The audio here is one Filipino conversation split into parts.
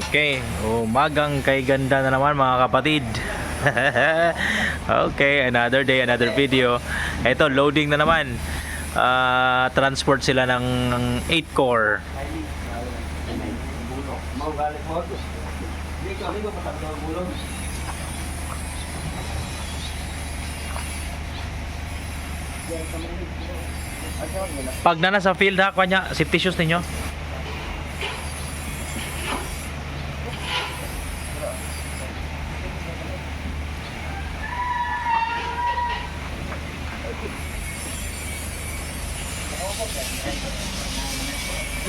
Okay, umagang kay ganda na naman mga kapatid. Okay, another day, another video. Ito, loading na naman. Transport sila ng 8 core. Pag na nasa field ha, kanya, safety shoes ninyo.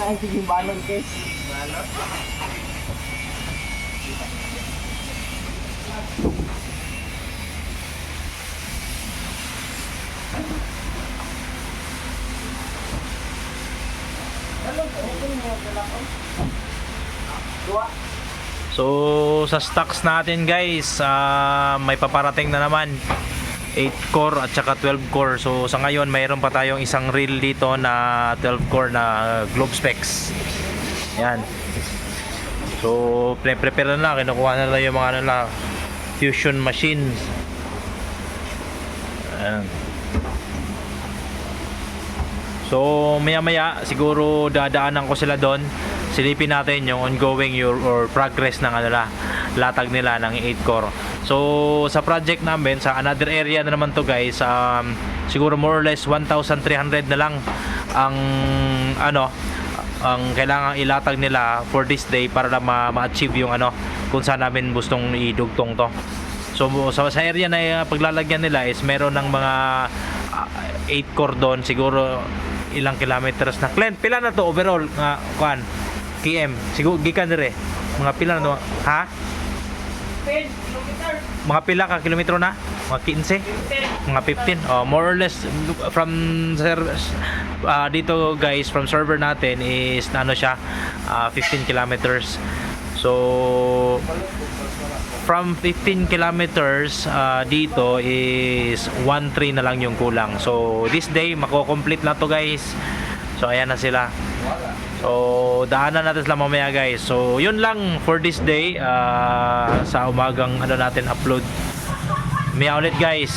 Ay, sige, balon guys. Balon? So sa stocks natin guys, may paparating na naman 8 core at saka 12 core. So sa ngayon mayroon pa tayong isang reel dito na 12 core na globe specs. Yan. So prepare na, kinukuha na lang yung mga ano na fusion machines. Ayan. So maya siguro dadaanan ko sila doon. Silipin natin yung ongoing or progress ng latag nila ng 8 core. So sa project namin sa another area na naman to guys, siguro more or less 1,300 na lang ang ang kailangang ilatag nila for this day para ma-achieve yung kung saan namin gustong idugtong to. So sa area na paglalagyan nila is meron ng mga 8 core doon, siguro ilang kilometers na. Clint, pila na to overall nga kuan? KM, siguro gikan dire. Mga pila na to? Ha? 10 kilometers. Mga pila ka kilometro na? Mga 15? Mga 15. More or less from dito guys, from server natin is siya 15 kilometers. So from 15 kilometers dito is 1.3 na lang yung kulang. So this day mako-complete na to guys. So ayan na sila. So daanan natin sila mamaya guys. So yun lang for this day, sa umagang natin upload. Maya ulit guys.